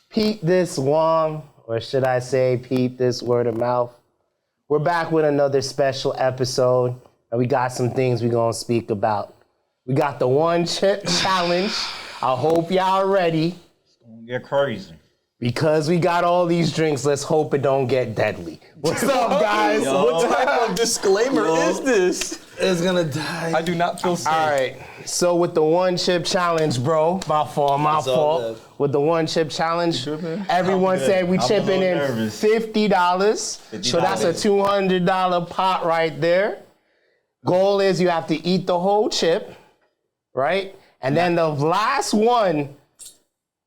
Peep this W.O.M, or should I say peep this word of mouth. We're back with another special episode, and we got some things we're gonna speak about. We got the one chip challenge. I hope y'all ready. It's gonna get crazy. Because we got all these drinks, let's hope it don't get deadly. What's up, guys? What type of disclaimer is this? It's gonna die. I do not feel safe. All right, so with the one chip challenge, bro, my fault. With the one chip challenge, everyone said we chipping in $50. So that's a $200 pot right there. Goal is you have to eat the whole chip, right? And then the last one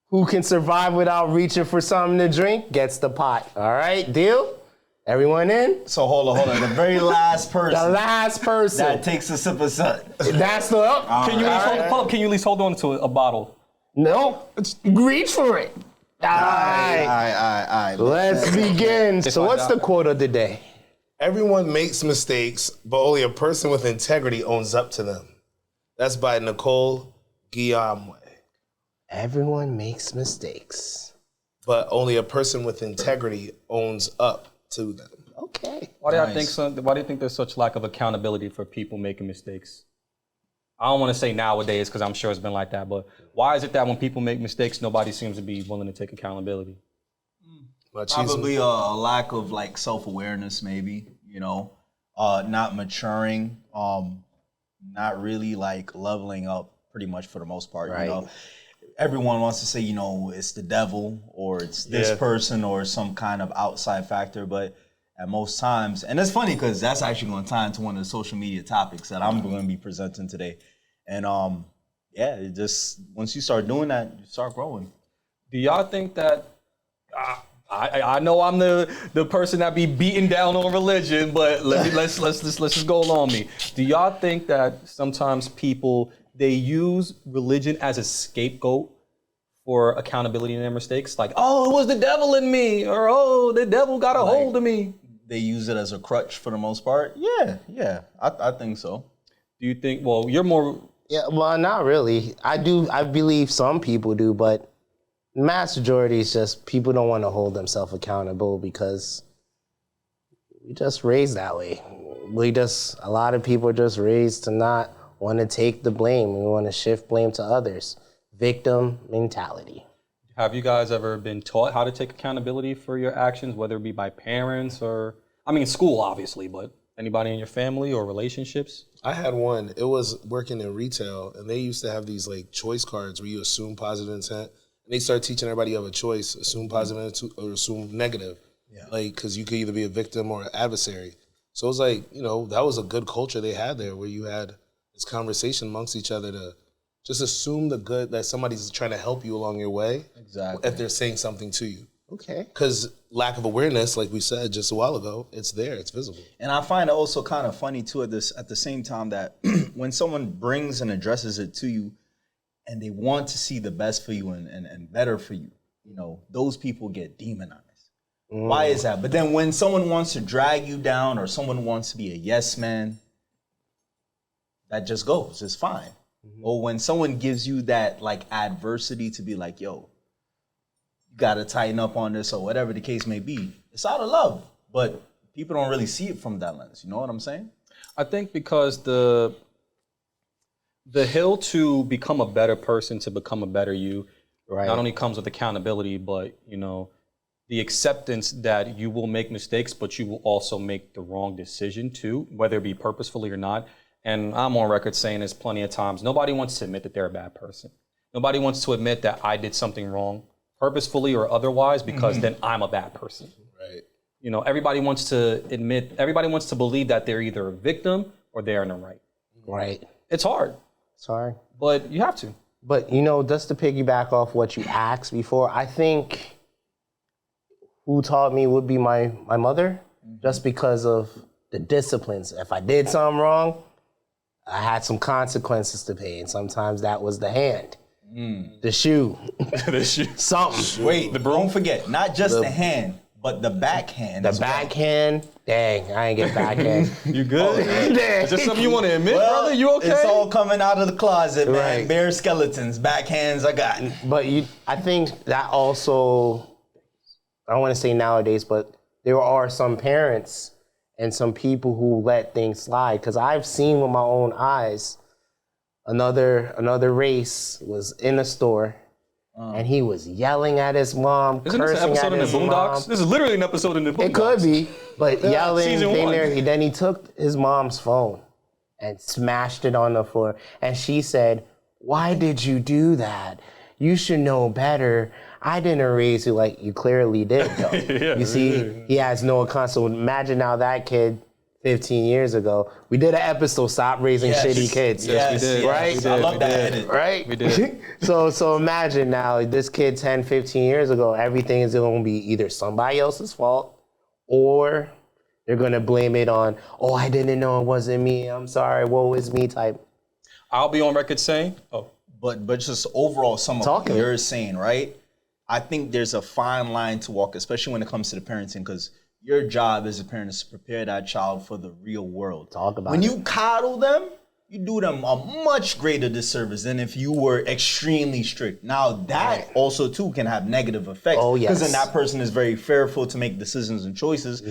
who can survive without reaching for something to drink gets the pot. All right, deal? Everyone in? So hold on. The very last person. The last person. That takes a sip of something. That's the Can you at least hold on to a bottle? No, reach for it. All right. Let's begin. So what's the quote of the day? Everyone makes mistakes, but only a person with integrity owns up to them. That's by Nicole Guillaume. Everyone makes mistakes, but only a person with integrity owns up to them. Okay. Why do you think there's such lack of accountability for people making mistakes? I don't want to say nowadays because I'm sure it's been like that, but why is it that when people make mistakes, nobody seems to be willing to take accountability? Probably a lack of like self-awareness, maybe, not maturing, not really like leveling up pretty much for the most part, right. Everyone wants to say, it's the devil or it's this person or some kind of outside factor, but at most times, and it's funny because that's actually going to tie into one of the social media topics that I'm going to be presenting today. And it just, once you start doing that, you start growing. Do y'all think that, I know I'm the person that be beating down on religion, but let's just go along me. Do y'all think that sometimes people, they use religion as a scapegoat for accountability in their mistakes? Like, oh, it was the devil in me, or oh, the devil got a hold of me. They use it as a crutch for the most part? Yeah, I think so. Do you think, well, you're more... Yeah, well, not really. I believe some people do, but the mass majority is just people don't want to hold themselves accountable because we just raised that way. A lot of people are just raised to not want to take the blame. We want to shift blame to others. Victim mentality. Have you guys ever been taught how to take accountability for your actions, whether it be by parents or, school obviously, but anybody in your family or relationships? I had one. It was working in retail, and they used to have these like choice cards where you assume positive intent, and they started teaching everybody you have a choice, assume positive or assume negative. Yeah. Like, because you could either be a victim or an adversary. So it was like, that was a good culture they had there where you had this conversation amongst each other to just assume the good, that somebody's trying to help you along your way. Exactly. If they're saying something to you. Okay. Because lack of awareness, like we said just a while ago, it's there, it's visible. And I find it also kind of funny too at the same time that when someone brings and addresses it to you and they want to see the best for you and better for you, those people get demonized. Why is that? But then when someone wants to drag you down or someone wants to be a yes man, that just goes, it's fine. Mm-hmm. Or when someone gives you that like adversity to be like, yo, you gotta tighten up on this or whatever the case may be, it's out of love. But people don't really see it from that lens. You know what I'm saying? I think because the hill to become a better person, to become a better you, right, not only comes with accountability, but the acceptance that you will make mistakes, but you will also make the wrong decision too, whether it be purposefully or not. And I'm on record saying this plenty of times. Nobody wants to admit that they're a bad person. Nobody wants to admit that I did something wrong, purposefully or otherwise, because then I'm a bad person. Right. Everybody wants to believe that they're either a victim or they're in the right. Right. It's hard. It's hard. But you have to. But, just to piggyback off what you asked before, I think who taught me would be my mother, just because of the disciplines. If I did something wrong, I had some consequences to pay, and sometimes that was the hand, the shoe, The shoe. something. Wait, don't forget, not just the hand, But the backhand. The backhand, dang, I ain't get backhand. You good? Is this something you want to admit, brother? You okay? It's all coming out of the closet, man. Right. Bare skeletons, backhands I got. But I think that also, I don't want to say nowadays, but there are some parents and some people who let things slide. Because I've seen with my own eyes, another race was in a store. And he was yelling at his mom, Isn't this an cursing episode at in the his Boondocks? mom. This is literally an episode in the Boondocks. It could be, but yelling. Season 1. Then he took his mom's phone and smashed it on the floor. And she said, "Why did you do that? You should know better. I didn't raise you." Like, you clearly did, though. You see, he has no account. So imagine now that kid 15 years ago. We did an episode, Stop Raising Shitty Kids. Yes, we did. Right? We did. I love that edit. Right? We did. So imagine now, this kid 10, 15 years ago, everything is going to be either somebody else's fault or they're going to blame it on, "Oh, I didn't know it wasn't me. I'm sorry. Woe is me" type. I'll be on record saying, But just overall, some of what you're saying, right? I think there's a fine line to walk, especially when it comes to the parenting, because your job as a parent is to prepare that child for the real world. Talk about when it. you coddle them, you do them a much greater disservice than if you were extremely strict. Now that also too can have negative effects. Oh, yes. Because then that person is very fearful to make decisions and choices.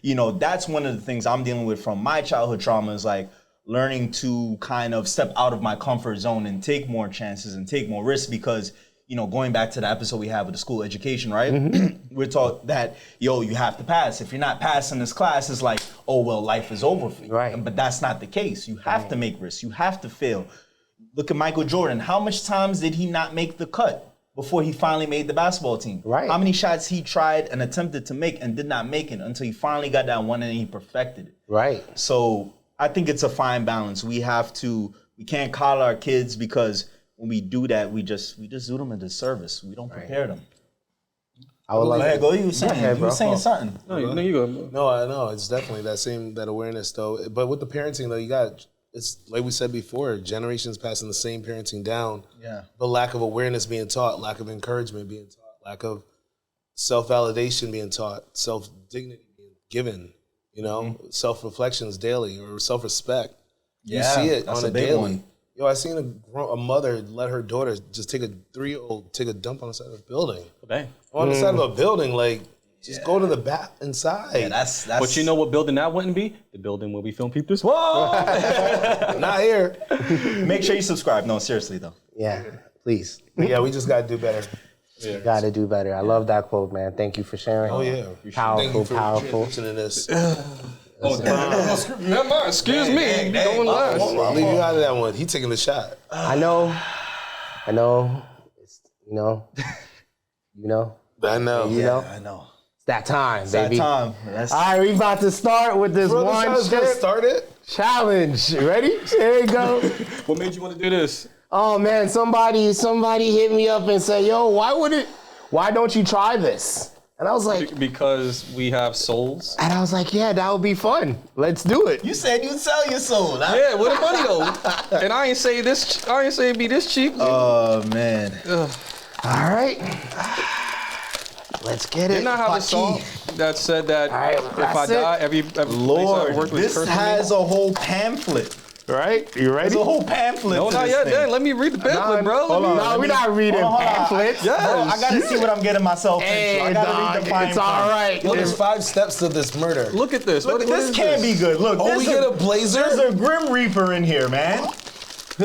You know, that's one of the things I'm dealing with from my childhood trauma, is like learning to kind of step out of my comfort zone and take more chances and take more risks, because, you know, going back to the episode we have with the school education, right? We're taught that, you have to pass. If you're not passing this class, it's like, oh, well, life is over for you. Right. But that's not the case. You have to make risks. You have to fail. Look at Michael Jordan. How much times did he not make the cut before he finally made the basketball team? Right. How many shots he tried and attempted to make and did not make it until he finally got that one and he perfected it? Right. So I think it's a fine balance. We can't coddle our kids, because when we do that, we just do them a disservice. We don't prepare them. I would like Go. You were saying, something. No, you go. No, I know. It's definitely that awareness, though. But with the parenting, though, it's like we said before, generations passing the same parenting down. Yeah. But lack of awareness being taught, lack of encouragement being taught, lack of self-validation being taught, self-dignity being given, self-reflections daily, or self-respect. You see it on a daily. One. I seen a mother let her daughter just take a 3-year-old take a dump on the side of a building. Dang. On the side of a building, like, just go to the bath inside. Yeah, that's. But you know what building that wouldn't be? The building where we film Peep this. Whoa! Not here. Make sure you subscribe. No, seriously though. Yeah, please. Yeah, we just gotta do better. You gotta do better. I love that quote, man. Thank you for sharing. Oh yeah. Powerful, powerful. Transitioning this. Never mind. Excuse me. Going last. I'll leave you out of that one. He taking the shot. I know. It's, I know. I know. It's that time, It's baby. that time. All right, we about to start with this one shit started. challenge. Ready? There you go. What made you want to do this? Oh man, somebody hit me up and said, "Yo, why don't you try this?" And I was like, Because we have souls. and I was like, yeah, that would be fun. Let's do it. You said you'd sell your soul. Yeah, where the money go? And I ain't say it'd be this cheap. Oh man. All right. Let's get it. Didn't I have a song that said that right, if I that's it. die, every place I Lord, worked with this cursed has me? a whole pamphlet. Right? You ready? There's a whole pamphlet. No, to not this yet. thing. Then let me read the pamphlet, bro. Hold on. No, we're not reading Hold on. pamphlets. Bro, I gotta see what I'm getting myself Hey, into. I gotta dog, read the fine it's all right. Look, there's 5 steps to this murder. Look at this. Look, what this is can't this? be good. Look, Oh, we get a blazer? There's a Grim Reaper in here, man.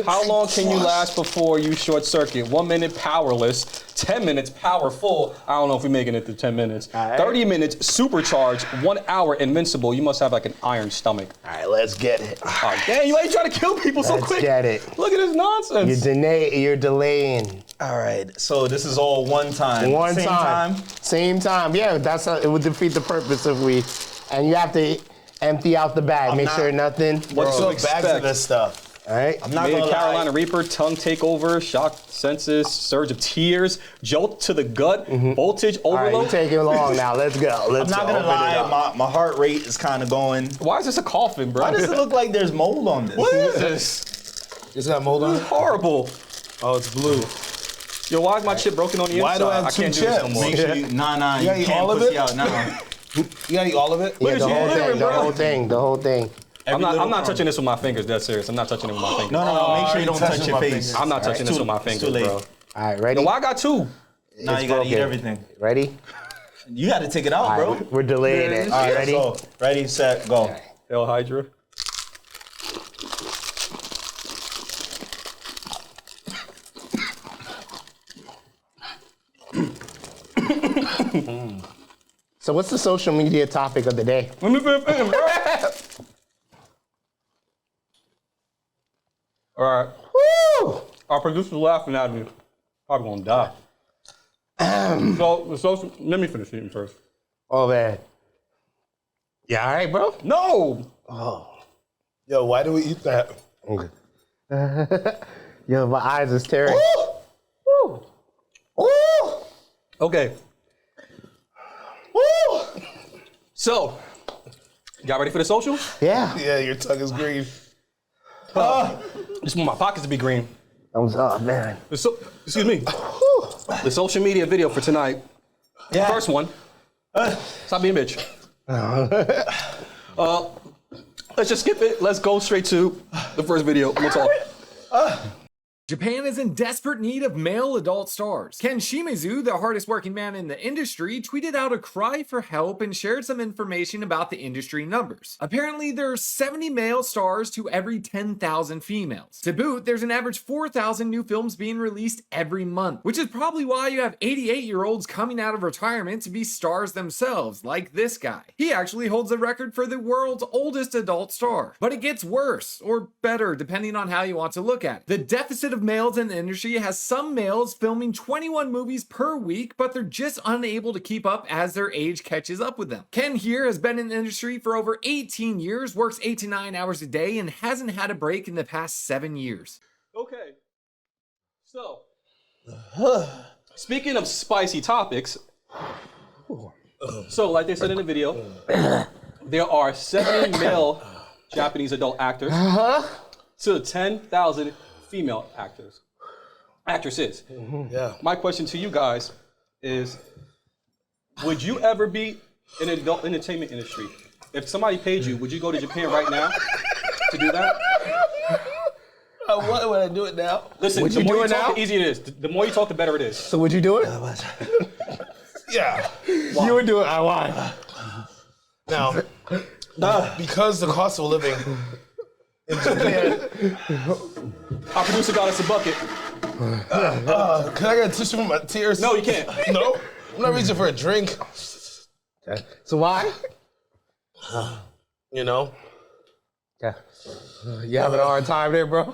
How long can you last before you short circuit? 1 minute powerless, 10 minutes powerful. I don't know if we're making it to 10 minutes. right. 30 minutes supercharged, 1 hour invincible. You must have like an iron stomach. All right, let's get it. Oh, dang, you ain't trying to kill people so Let's quick. get it. Look at this nonsense. You're delaying. All right, so this is all one time. One Same time. Same time. Yeah, it would defeat the purpose if and you have to empty out the bag, make sure nothing. What's to Bags of expect? this stuff. All right. I'm not Made gonna a Carolina lie. Reaper, tongue takeover, shock senses, surge of tears, jolt to the gut, voltage All right, overload. you're taking long now. Let's go. I'm not gonna lie, my heart rate is kind of going. Why is this a coffin, bro? Why does it look like there's mold on this? What is this? It's got mold on it? Horrible. Oh, it's blue. Yo, why is my chip broken on the inside? Why do I have two can't do this no chips? more. Make sure you, nah, you gotta eat can't all of pussy it? out now. You gotta eat all of it? Yeah, the whole you thing, doing, the bro? whole thing. I'm not touching this with my fingers. That's serious. I'm not touching it with my fingers. No. Make sure you don't touching touch your my face. fingers. I'm not touching this with my fingers, too late. bro. All right, ready? Yo, why I got two? Now It's you gotta eat broken. everything. Ready? You gotta take it out, All bro. right, we're delaying it. All right, Ready? so ready, set, go. El Hydra. So what's the social media topic of the day? Let me put it in, bro. All right. Woo! Our producer's laughing at me. Probably gonna die. So the social. Let me finish eating first. Oh man. Yeah, all right, bro. No. Yo, why do we eat that? Yo, my eyes is tearing. Woo! Woo! Okay. Woo! So, y'all ready for the social? Yeah. Yeah, your tongue is green. Just want my pockets to be green. Oh man. Excuse me. The social media video for tonight. Yeah. First one. Stop being a bitch. Let's just skip it. Let's go straight to the first video. We'll talk. Japan is in desperate need of male adult stars. Ken Shimizu, the hardest working man in the industry, tweeted out a cry for help and shared some information about the industry numbers. Apparently, there are 70 male stars to every 10,000 females. To boot, there's an average 4,000 new films being released every month, which is probably why you have 88-year-olds coming out of retirement to be stars themselves, like this guy. He actually holds the record for the world's oldest adult star. But it gets worse, or better, depending on how you want to look at it. The deficit of males in the industry has some males filming 21 movies per week, but they're just unable to keep up as their age catches up with them. Ken here has been in the industry for over 18 years, works 8 to 9 hours a day, and hasn't had a break in the past 7 years. Okay. So, speaking of spicy topics, so like they said in the video, there are 70 male Japanese adult actors to 10,000 female actresses. Yeah. My question to you guys is, would you ever be in the adult entertainment industry? If somebody paid you, would you go to Japan right now to do that? What would I do it now? Listen, Would the you more do you it talk, now? the easier it is. The more you talk, the better it is. So would you do it? Yeah. You would do it. Why? Now, because the cost of living in Japan. Our producer got us a bucket. Can I get a tissue for my tears? No, you can't. No? I'm not reaching for a drink. So why? You know? Yeah. You having a hard time there, bro?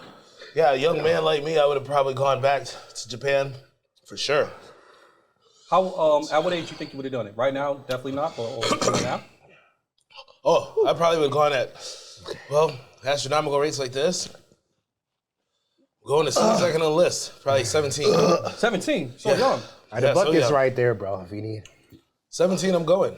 Yeah, a young man like me, I would have probably gone back to Japan for sure. How? At what age do you think you would have done it? Right now, definitely not. Or now? Oh, I probably would have gone at, well, astronomical rates like this. Going as soon as I can enlist. Probably 17. 17. So young. The Yeah, so bucket's yeah. right there, bro, if you need. 17, I'm going.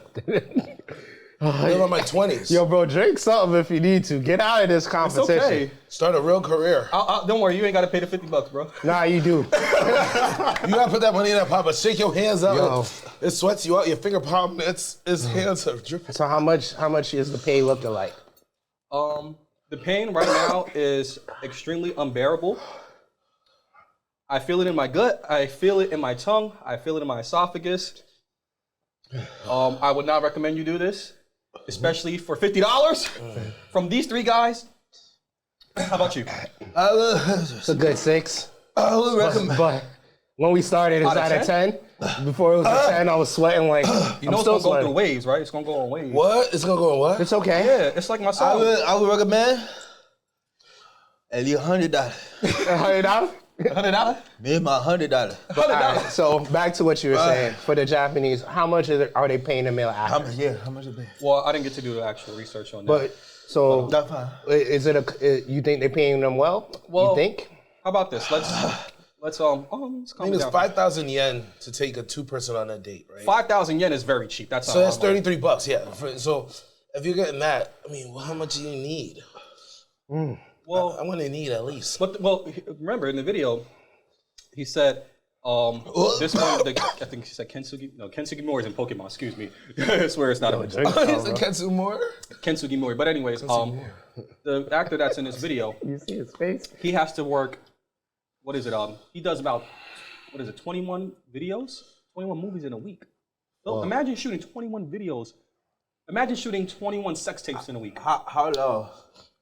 Live on my 20s. Yo, bro, drink something if you need to. Get out of this It's competition. okay. Start a real career. Don't worry, you ain't got to pay the $50, bro. Nah, you do. You gotta put that money in that pot, but shake your hands out. Yo. It sweats you out, your finger palm, its hands are dripping. So how much is the pay looking like? The pain right now is extremely unbearable. I feel it in my gut. I feel it in my tongue. I feel it in my esophagus. I would not recommend you do this, especially for $50 from these three guys. How about you? It's a good 6. I would recommend. But when we started, it's Out of out of 10. Before it was a 10, I was sweating like, You know it's gonna go through waves, right? It's gonna go on waves. What? It's gonna go on what? It's okay. Yeah, it's like my song. I would recommend at least $100. $100? $100? Me and my $100. Alright, so back to what you were saying. For the Japanese, how much are they paying the male How actors? much? Yeah, how much it be? Well, I didn't get to do the actual research on that. But so That's fine. is it you think they're paying them well? Well, you think? How about this? Let's let's calm I think it it's down. 5,000 yen to take a 2-person on a date, right? 5,000 yen is very cheap. That's not So that's a lot of money. $33, yeah. So if you're getting that, I mean, well, how much do you need? Well, I'm gonna need at least. But remember in the video, he said This one, I think she said Kensugi. No, Kensugi Mori is in Pokemon. Excuse me. I swear it's not a Is it Kensumura? Kensugi Mori. But anyways, the actor that's in this video, You see his face? he has to work. What is it? He does about 21 videos, 21 movies in a week. So imagine shooting 21 videos. Imagine shooting 21 sex tapes in a week. How long?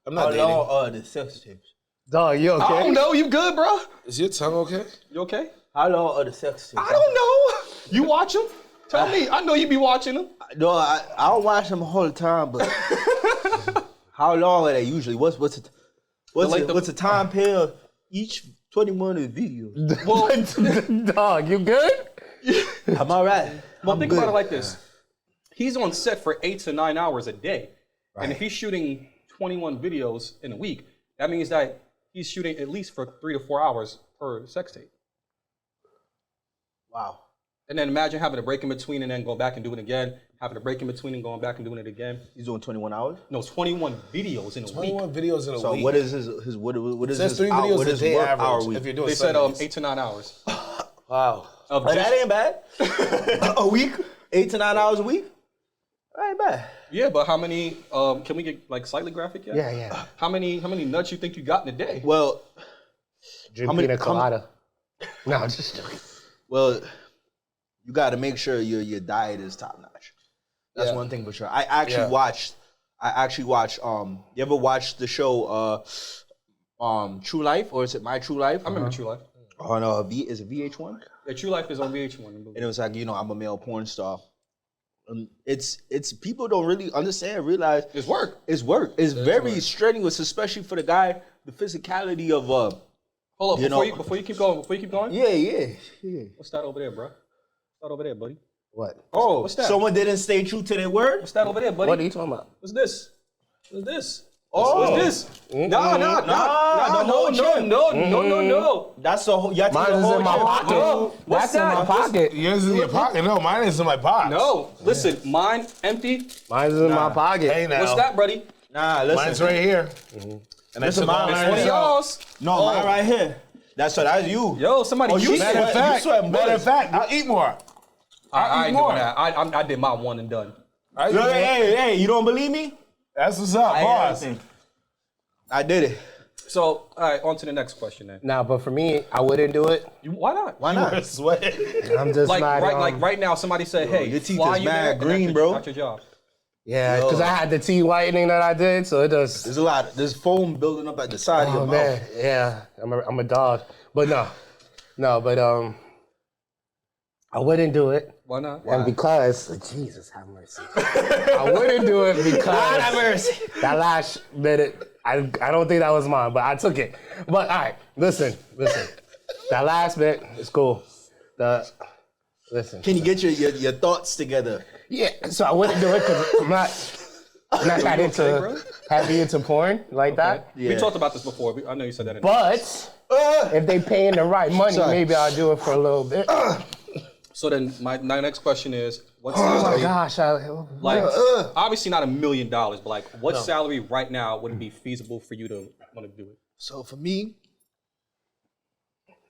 I'm not dating. How long are the sex tapes? Dog, you okay? I don't know. You good, bro? Is your tongue okay? You okay? How long are the sex tapes? I don't know. You watch them? Tell me. I know you be watching them. No, I don't watch them the whole time, but how long are they usually? What's the time period each 21 of the videos? Well, dog, you good? Am I right? Well, think about it like this. He's on set for 8 to 9 hours a day. Right. And if he's shooting 21 videos in a week, that means that he's shooting at least for 3 to 4 hours per sex tape. Wow. And then imagine having a break in between and then going back and doing it again, having a break in between and going back and doing it again. He's doing 21 hours? No, 21 videos in a 21 week. videos in a week. So what is his what is It says his 3 videos a day work average. hour week? If you're doing They said Sundays. 8 to 9 hours. Wow. That ain't bad. A week? 8 to 9 hours a week? That ain't bad. Yeah, but how many, can we get like slightly graphic yet? Yeah. How many nuts you think you got in a day? Well, Drink Pina Colada. No, I'm just joking. well, you got to make sure your diet is top notch. That's one thing for sure. I actually watched. You ever watched the show True Life, or is it My True Life? I remember True Life. Oh no, is it VH1? Yeah, True Life is on VH1. And it was like, I'm a male porn star. It's people don't really realize It's work. It's work. It's very strenuous, especially for the guy. The physicality of Hold up, before you keep going. Yeah. What's that over there, bro? What's that over there, buddy? What? Oh, what's that? Someone didn't stay true to their word. What's that over there, buddy? What are you talking about? What's this? What's this? Oh. What's this? No. That's the whole. Mine is in my pocket. No. What's That's in my that? pocket. Yours is in your pocket? No, mine is in my box. No. Listen, mine empty. Mine's in my pocket. Hey now. What's that, buddy? Nah, listen. Mine's right here. And I took mine all right One of here. y'all's. No, mine right here. That's you. Yo, somebody. you cheated. Matter of fact, I'll eat more. I ain't more. doing that. I did my one and done. Hey, you don't believe me? That's what's up, boss. I did it. So, all right, on to the next question then. Nah, but for me, I wouldn't do it. Why not? Why not? Sweating. I'm just Like not. right now, somebody said, "Hey, your teeth fly is you mad there, and green, that's bro." That's your job. Yeah, because I had the teeth whitening that I did, so it does. There's a lot. There's foam building up at the side of Oh your man, mouth. yeah, I'm a dog, but no, I wouldn't do it. Why not? And because Jesus have mercy, I wouldn't do it because have mercy. that last minute, I don't think that was mine, but I took it. But all right, listen, that last bit is cool. Listen. Can you get your thoughts together? Yeah, so I wouldn't do it because I'm not that heavy into porn like that. Yeah. We talked about this before. I know you said that. But if they paying the right money, maybe I'll do it for a little bit. So then, my next question is, what Oh my salary? gosh, Like, obviously not $1 million, but like, what salary right now would it be feasible for you to want to do it? So for me,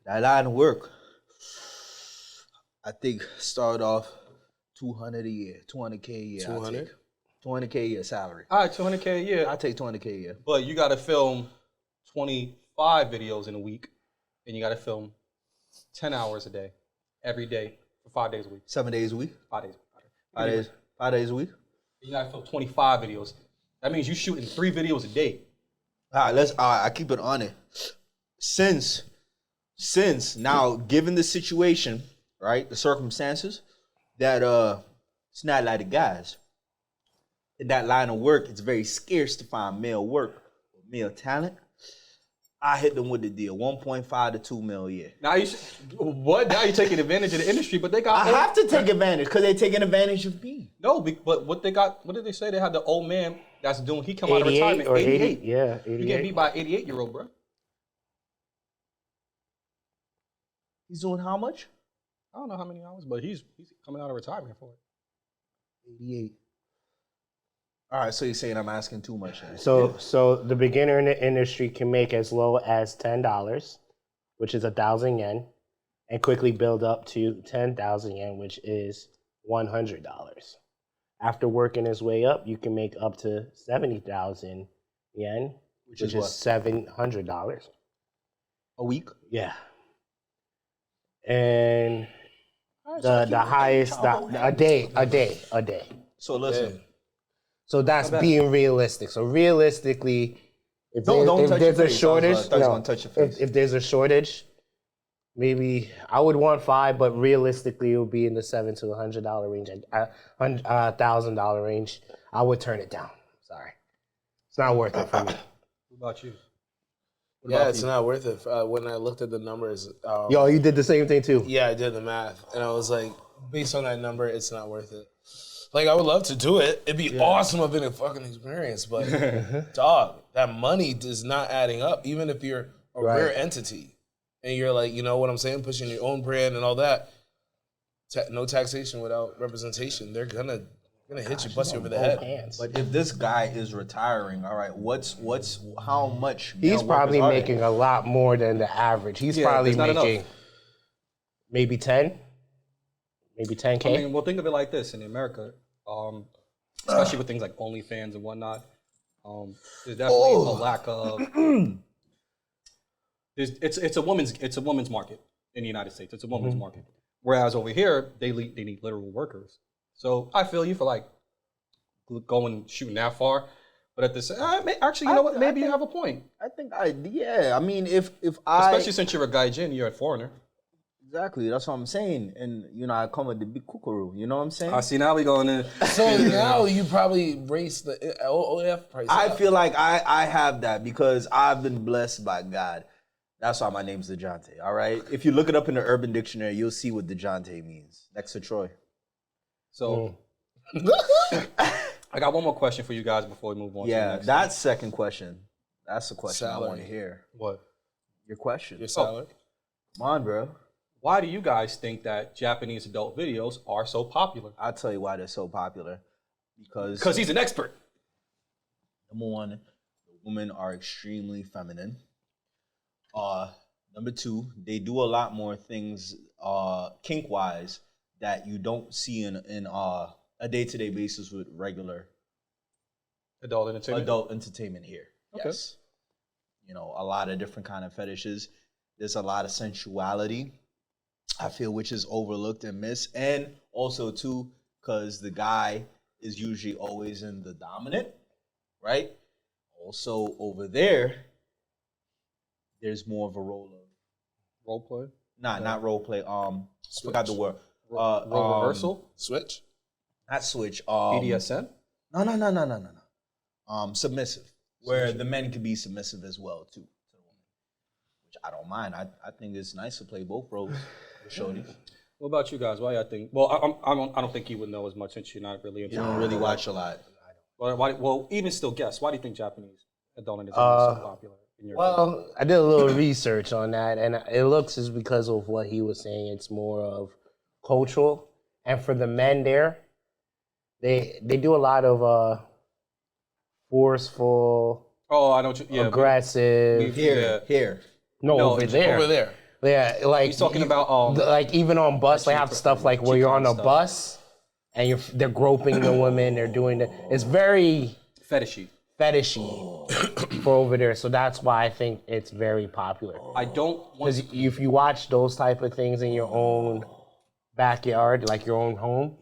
that line of work, I think start off 200 a year, 200K a year. 200? 200K a year salary. All right, 200K a year. I'll take 200K a year. But you got to film 25 videos in a week, and you got to film 10 hours a day, every day, for 5 days a week. 7 days a week. 5 days. 5 days a week. You got to film 25 videos. That means you shooting 3 videos a day. All right, I keep it on it. Since now, given the situation, right, the circumstances, that it's not like the guys. In that line of work, it's very scarce to find male work or male talent. I hit them with the deal, 1.5 to 2 mil a year. Now you Now you're taking advantage of the industry, but they got. I have to take advantage because they're taking advantage of me. No, but what they got? What did they say? They had the old man that's doing. He come out of 88 retirement. or 88. 80? Yeah, You 88. get beat by an 88-year-old, bro. He's doing how much? I don't know how many hours, but he's coming out of retirement for it. 88. All right, so you're saying I'm asking too much. Then. So the beginner in the industry can make as low as $10, which is 1,000 yen, and quickly build up to 10,000 yen, which is $100. After working his way up, you can make up to 70,000 yen, which is $700 a week. Yeah, and the highest a day. So listen. So that's being realistic. So realistically, if there's a shortage, if there's a shortage, maybe I would want 5, but realistically, it would be in the $700 to $100 range, $1,000 range. I would turn it down. Sorry, it's not worth it for me. What about you? It's not worth it. When I looked at the numbers, Yo, you did the same thing too. Yeah, I did the math, and I was like, based on that number, it's not worth it. Like, I would love to do it. It'd be awesome of a fucking experience, but dog, that money is not adding up. Even if you're a rare entity, and you're like, you know what I'm saying, pushing your own brand and all that. No taxation without representation. They're gonna hit you, bust you over the head. But if this guy is retiring, all right, what's how much? He's probably making a lot more than the average. He's probably making maybe 10. Maybe 10K. I mean, well, think of it like this: in America, especially with things like OnlyFans and whatnot, there's definitely a lack of. It's a woman's market in the United States. It's a woman's market. Whereas over here, they need literal workers. So I feel you for like going shooting that far, but at this, actually, you know what? Maybe you have a point. I think I mean, if especially since you're a gaijin, you're a foreigner. Exactly, that's what I'm saying. And, you know, I come with the big kukuru, you know what I'm saying? I see, now we going in. So now you probably raise the OF price. I feel like I have that because I've been blessed by God. That's why my name's Dajante, all right? If you look it up in the Urban Dictionary, you'll see what Dajante means. Next to Troy. So, I got one more question for you guys before we move on to the next that's second question. That's the question I want to hear. What? Your question. Your salary? Come on, bro. Why do you guys think that Japanese adult videos are so popular? I'll tell you why they're so popular. Because he's an expert. Number one, the women are extremely feminine. Number two, they do a lot more things kink-wise that you don't see in a day-to-day basis with regular adult entertainment here. Okay. Yes. You know, a lot of different kind of fetishes. There's a lot of sensuality, I feel, which is overlooked and missed. And also, too, because the guy is usually always in the dominant, right? Also, over there, there's more of a role play. Not role play. Forgot the word. Role reversal. Switch. Not switch. BDSM. No. Submissive, where the men can be submissive as well too, to the woman, which I don't mind. I think it's nice to play both roles. Shorty. What about you guys? Why y'all think? Well, I don't think you would know as much since you're not really into. You don't really watch a lot. Well, even still, guess. Why do you think Japanese adult entertainment is so popular? Well, I did a little research on that, and it looks as because of what he was saying. It's more of cultural, and for the men there, they do a lot of forceful. Oh, I don't. Yeah, aggressive. Here. No, over there. Over there. Yeah, like he's talking about like even on bus, they have stuff like where you're on a bus and they're groping the women. They're doing it's very fetishy for over there. So that's why I think it's very popular. I don't because if you watch those type of things in your own backyard, like your own home,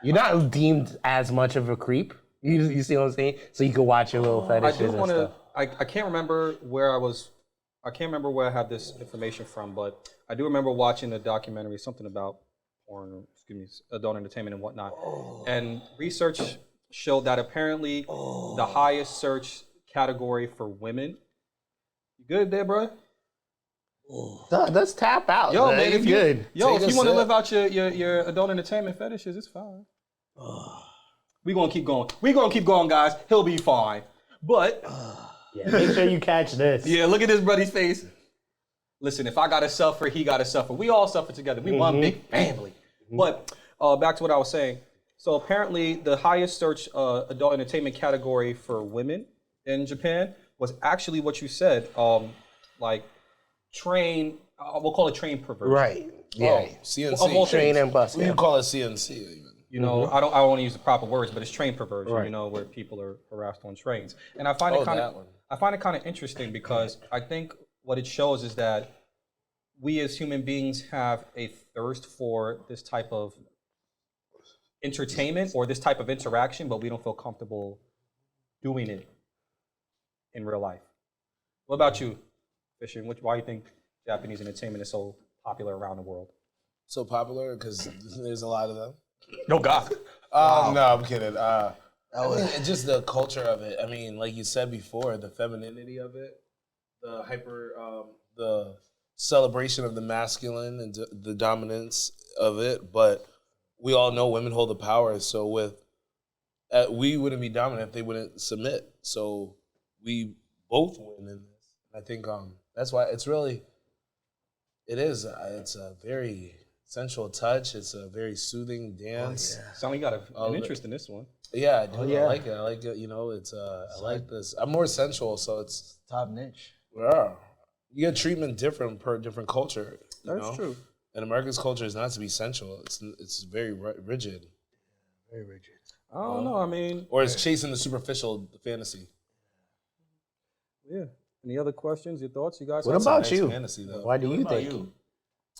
you're not deemed as much of a creep. You see what I'm saying? So you can watch your little fetishes and stuff. I can't remember where I have this information from, but I do remember watching a documentary, something about porn, adult entertainment and whatnot. And research showed that apparently the highest search category for women. You good there, bro? Let's tap out. Yo, man, if you want to live out your adult entertainment fetishes, it's fine. We're gonna keep going, guys. He'll be fine. But yeah, make sure you catch this. Yeah, look at this buddy's face. Listen, if I gotta suffer, he gotta suffer. We all suffer together. We one big family. But back to what I was saying. So apparently, the highest search adult entertainment category for women in Japan was actually what you said. Like train we'll call it train perversion. Right. Yeah. CNC. Train and bus. You call it CNC even. You know, I don't want to use the proper words, but it's train perversion. Right. You know, where people are harassed on trains, and I find it kind of interesting because I think what it shows is that we as human beings have a thirst for this type of entertainment or this type of interaction, but we don't feel comfortable doing it in real life. What about you, Fisher? Why do you think Japanese entertainment is so popular around the world? So popular because there's a lot of them. No God. No, I'm kidding. I mean, just the culture of it. I mean, like you said before, the femininity of it, the celebration of the masculine and the dominance of it. But we all know women hold the power. So we wouldn't be dominant if they wouldn't submit. So we both win in this. I think that's why it's a very sensual touch. It's a very soothing dance. Oh, yeah. Sound like you got an interest in this one. Yeah, I do. Oh, yeah. I like it. I like it. You know, I like this. I'm more sensual, so it's top niche. Yeah, you get treatment different per different culture. That's true. And America's culture is not to be sensual. It's very rigid. Very rigid. I don't know. I mean, or it's chasing the superficial fantasy. Yeah. Any other questions? Your thoughts? You guys? What about you? Fantasy, though. Why do you think?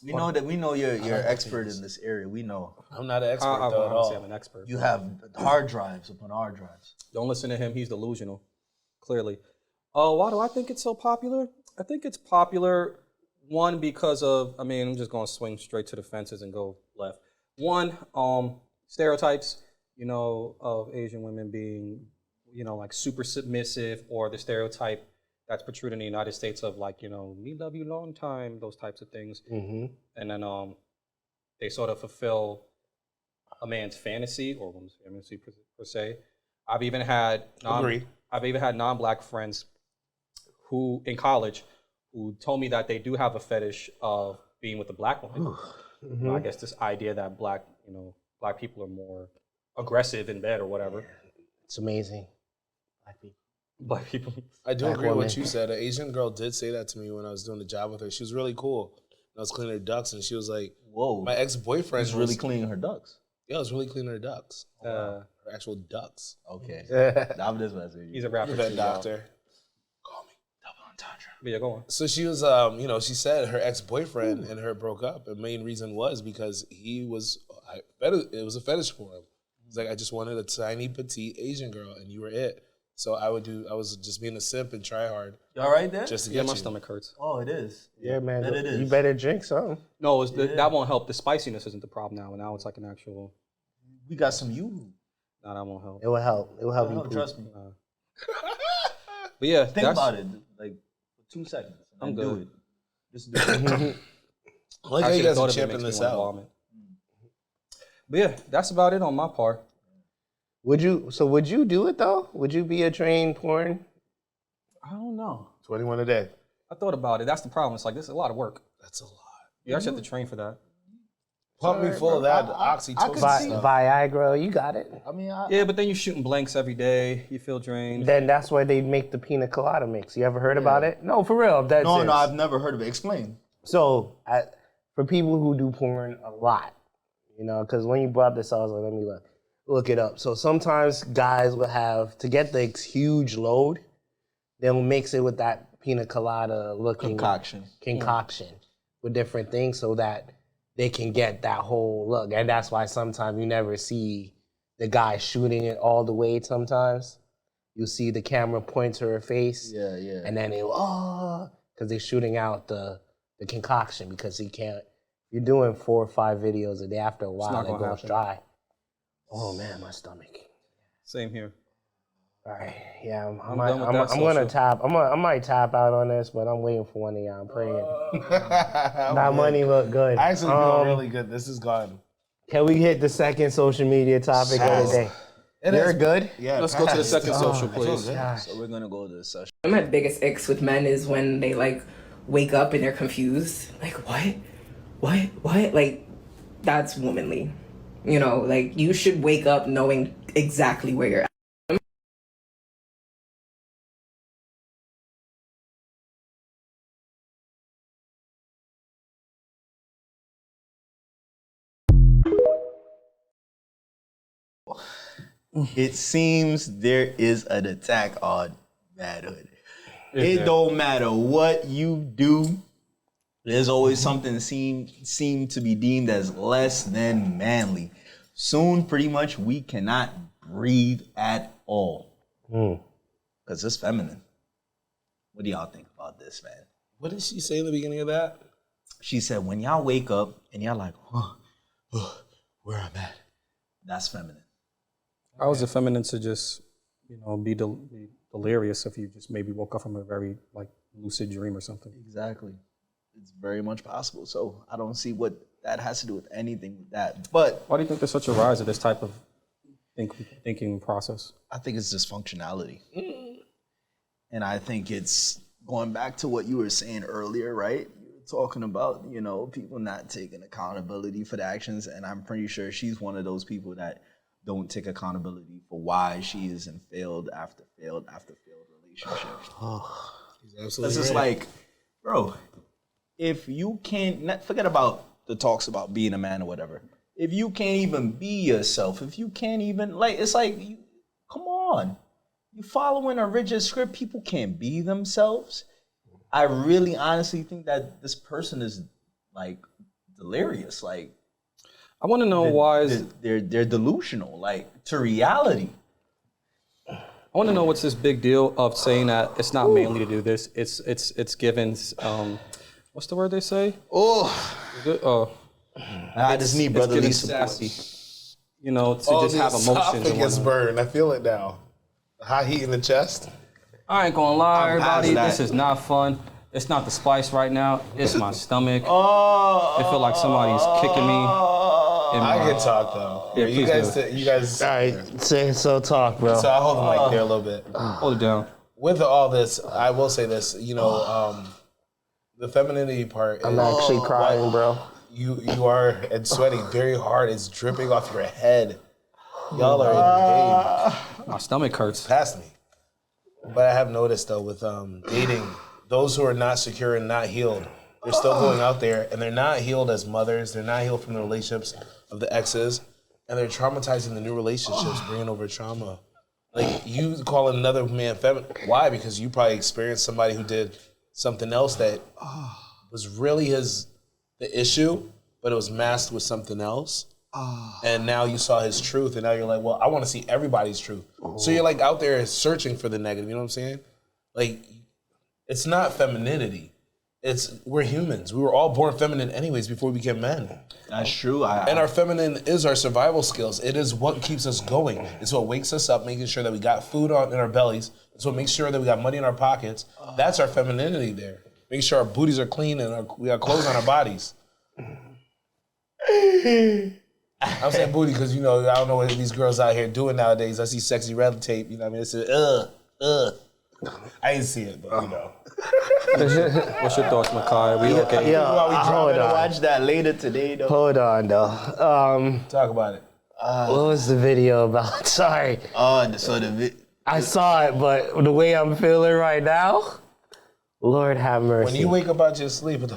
We know you're an expert in this area. We know. I'm not an expert though at all. I'm an expert. You have hard drives upon hard drives. Don't listen to him. He's delusional. Clearly. Why do I think it's so popular? I think it's popular, one, because of, I'm just going to swing straight to the fences and go left. One, stereotypes, of Asian women being, like super submissive, or the stereotype that's portrayed in the United States of like, me love you long time, those types of things. Mm-hmm. And then they sort of fulfill a man's fantasy or woman's fantasy per se. I've even had non-black friends who in college who told me that they do have a fetish of being with a black woman. Mm-hmm. I guess this idea that black people are more aggressive in bed or whatever. It's amazing. Black people. I do agree with what you said. An Asian girl did say that to me when I was doing the job with her. She was really cool. I was cleaning her ducks, and she was like, "Whoa, my ex-boyfriend was really cleaning her ducks." Yeah, I was really cleaning her ducks. Her actual ducks. Okay. He's a rapper. Vet doctor. Call me double entendre. Yeah, go on. So she was, she said her ex-boyfriend and her broke up. The main reason was because it was a fetish for him. He's like, I just wanted a tiny, petite Asian girl, and you were it. So I was just being a simp and try hard. You all right there? Just to get my stomach hurts. Oh, it is. Yeah, man. It is. You better drink some. No, that won't help. The spiciness isn't the problem now. Now it's like an actual. We got some you. No, that won't help. It will help. It will help you. Trust me. But yeah, think about it. Like 2 seconds. I'm good. Do it. Just do it. I like how you guys are champing this out. But yeah, that's about it on my part. Would you do it though? Would you be a trained porn? I don't know. 21 a day. I thought about it. That's the problem. It's like, this is a lot of work. That's a lot. You actually have to train for that. Pump me full of that oxytocin stuff. Viagra, you got it. Yeah, but then you're shooting blanks every day. You feel drained. Then that's why they make the Pina Colada mix. You ever heard about it? No, for real. No, I've never heard of it. Explain. So, for people who do porn a lot, because when you brought this up, I was like, let me look it up. So sometimes guys will have, to get the huge load, they'll mix it with that Pina Colada looking concoction with different things so that they can get that whole look. And that's why sometimes you never see the guy shooting it all the way sometimes. You see the camera point to her face. Yeah. And then because they're shooting out the concoction because he can't. You're doing 4 or 5 videos a day. After a while, it goes dry. Oh man, my stomach. Same here. All right, yeah, I'm gonna tap. I might tap out on this, but I'm waiting for one of y'all. I'm praying. That money look good. I actually feel really good. This is gone. Can we hit the second social media topic of the day? You're good? Yeah. Let's go to the second social, please. So we're gonna go to the session. My biggest icks with men is when they wake up and they're confused. Like, what? Like, that's womanly. You should wake up knowing exactly where you're at. it seems there is an attack on manhood. It don't matter what you do. There's always something seem to be deemed as less than manly. Soon, pretty much, we cannot breathe at all. Because it's feminine. What do y'all think about this, man? What did she say in the beginning of that? She said, when y'all wake up and y'all like, where I'm at, that's feminine. How is it feminine to just, be delirious if you just maybe woke up from a very lucid dream or something? Exactly. It's very much possible. So I don't see what that has to do with anything with that. But why do you think there's such a rise of this type of thinking process? I think it's dysfunctionality. And I think it's going back to what you were saying earlier, right? You were talking about, people not taking accountability for the actions. And I'm pretty sure she's one of those people that don't take accountability for why she is in failed after failed after failed relationships. It's just like, bro, if you can't, forget about the talks about being a man or whatever. If you can't even be yourself, if you can't even, it's like, come on. You following a rigid script, people can't be themselves. I really honestly think that this person is, delirious. I want to know why they're delusional, to reality. I want to know what's this big deal of saying that it's not manly to do this. It's given, what's the word they say? I just need brotherly support. Sassy. To just have emotions. It gets burned. I feel it now. High heat in the chest. I ain't gonna lie, everybody. This is not fun. It's not the spice right now. It's my stomach. I feel like somebody's kicking me. I can talk though. Yeah, you guys. All right, so talk, bro. So I'll hold the mic there a little bit. Hold it down. With all this, I will say this. The femininity part. I'm actually crying, bro. You are and sweating very hard. It's dripping off your head. Y'all are in the game. My stomach hurts. Past me. But I have noticed though with dating, those who are not secure and not healed, they're still going out there and they're not healed as mothers. They're not healed from the relationships of the exes, and they're traumatizing the new relationships, bringing over trauma. You call another man feminine. Why? Because you probably experienced somebody who did something else that was really the issue, but it was masked with something else. And now you saw his truth, and now you're like, well, I want to see everybody's truth. So you're out there searching for the negative, you know what I'm saying? It's not femininity. We're humans. We were all born feminine anyways before we became men. That's true. And our feminine is our survival skills. It is what keeps us going. It's what wakes us up, making sure that we got food in our bellies. It's what makes sure that we got money in our pockets. That's our femininity there. Making sure our booties are clean and we got clothes on our bodies. I'm saying booty because, I don't know what these girls out here doing nowadays. I see sexy red tape, what I mean? It's I ain't see it, but What's your thoughts, Maciah? We okay? Hold on. Watch that later today, though. Hold on, though. Talk about it. What was the video about? Sorry. I saw it, but the way I'm feeling right now, Lord have mercy. When you wake up out your sleep, what's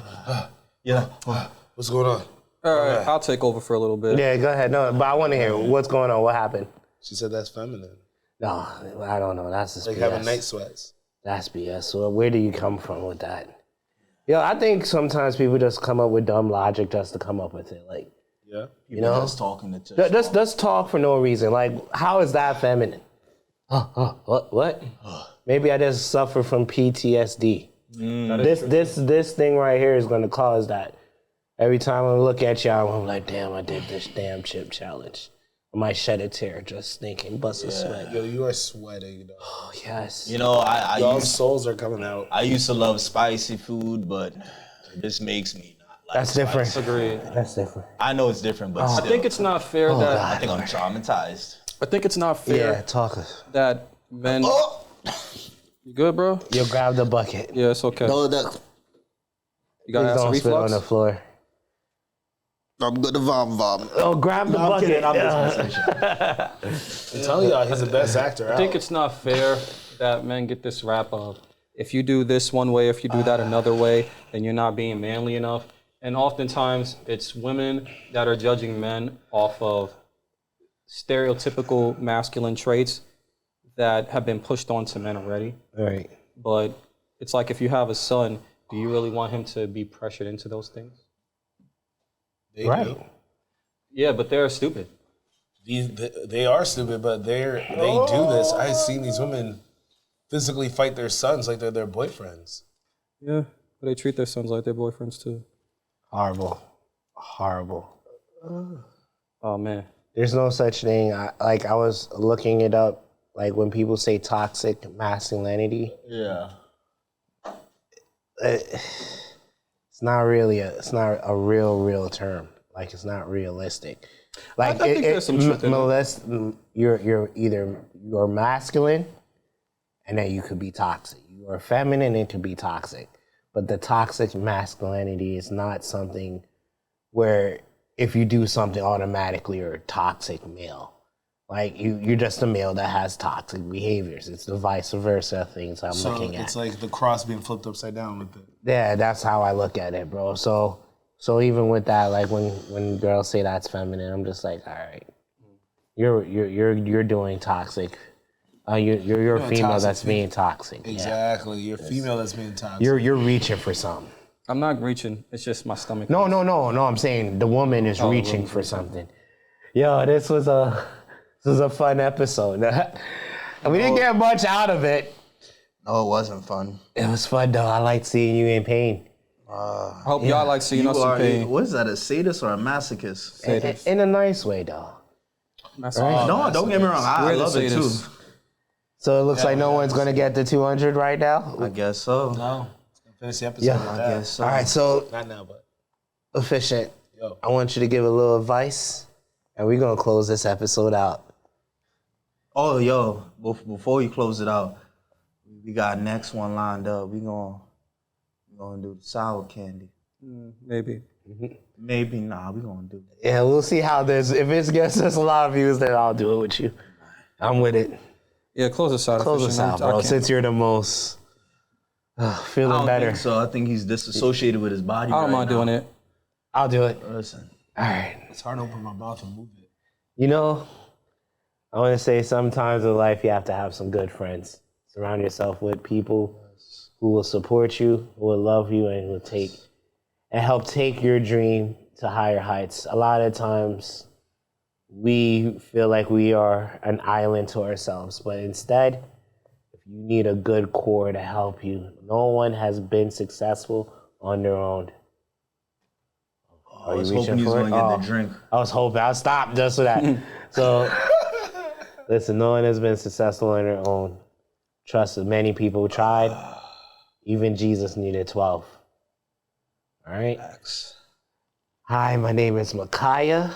going on? All right, I'll take over for a little bit. Yeah, go ahead. No, but I want to hear what's going on. What happened? She said that's feminine. No, I don't know. That's just BS. Having night sweats. That's BS. So where do you come from with that? I think sometimes people just come up with dumb logic just to come up with it. Just talking to just talk for no reason. How is that feminine? What? Maybe I just suffer from PTSD. This thing right here is going to cause that. Every time I look at y'all, I'm like, damn, I did this damn chip challenge. I might shed a tear just thinking, bust a sweat. Yo, you are sweating, though. Oh, yes. Y'all's souls are coming out. I used to love spicy food, but this makes me not like That's different. Agreed. That's different. I know it's different, but still. I think it's not fair that... I think I'm traumatized. I think it's not fair that men... You good, bro? You'll grab the bucket. Yeah, it's okay. No, you got Please acid don't spit reflux? on the floor. I'm gonna vom. Oh, grab the bucket. I'm telling y'all, he's the best actor out. I think it's not fair that men get this rap of, if you do this one way, if you do that another way, then you're not being manly enough. And oftentimes, it's women that are judging men off of stereotypical masculine traits that have been pushed onto men already. Right. But it's like if you have a son, do you really want him to be pressured into those things? Right. Do. Yeah, but they're stupid. They are stupid, but they do this. I've seen these women physically fight their sons like they're their boyfriends. Yeah, but they treat their sons like their boyfriends too. Horrible. Horrible. Oh man. There's no such thing. I was looking it up. Like when people say toxic masculinity. Yeah. It's not a real term. Like it's not realistic. Like I think there's some truth in it. You're masculine, and then you could be toxic. You are feminine, and it could be toxic. But the toxic masculinity is not something where if you do something automatically you're a toxic male. Like you're just a male that has toxic behaviors. It's the vice versa things I'm looking at. So it's like the cross being flipped upside down with it. Yeah, that's how I look at it, bro. So even with that, like when girls say that's feminine, I'm just like, all right, you're doing toxic. You're a female that's being toxic. Exactly, you're a female that's being toxic. You're reaching for something. I'm not reaching. It's just my stomach. No. I'm saying the woman is reaching for something. Yo, this was a fun episode. We didn't get much out of it. No, it wasn't fun. It was fun though. I like seeing you in pain. I hope y'all like seeing us in pain. What is that, a sadist or a masochist? In a nice way though. Right? No, don't get me wrong. I love it too. So it looks like no one's gonna get the 200 right now. I guess so. No. Finish the episode. Yeah, I guess so. All right, so Not now, but Efficient. Yo. I want you to give a little advice, and we're gonna close this episode out. Oh, yo, before we close it out, we got next one lined up. We gonna do the sour candy. Maybe. Maybe nah. We gonna do it. Yeah, we'll see how this. If it gets us a lot of views, then I'll do it with you. I'm with it. Yeah, close us out. Close us out, bro. Since you're the most feeling I don't better. think so. I think he's disassociated with his body. I don't mind doing it. I'll do it. Listen. All right. it's hard to open my mouth and move it. You know, I want to say sometimes in life you have to have some good friends. Surround yourself with people who will support you, who will love you, and will help take your dream to higher heights. A lot of times we feel like we are an island to ourselves, but instead, if you need a good core to help you, no one has been successful on their own. I was hoping he was going to get the drink. I was hoping. I'll stop just for that. So, listen, no one has been successful on their own. Trust me, many people tried. Even Jesus needed 12. All right? Hi, my name is Maciah.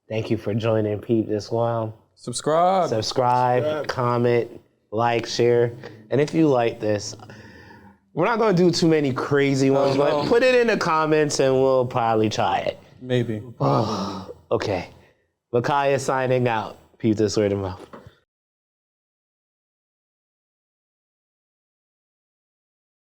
Thank you for joining Peep this W.O.M. Subscribe, comment, like, share. And if you like this, we're not going to do too many crazy ones, but put it in the comments and we'll probably try it. Maybe. Okay. Maciah signing out. Peep this word of mouth.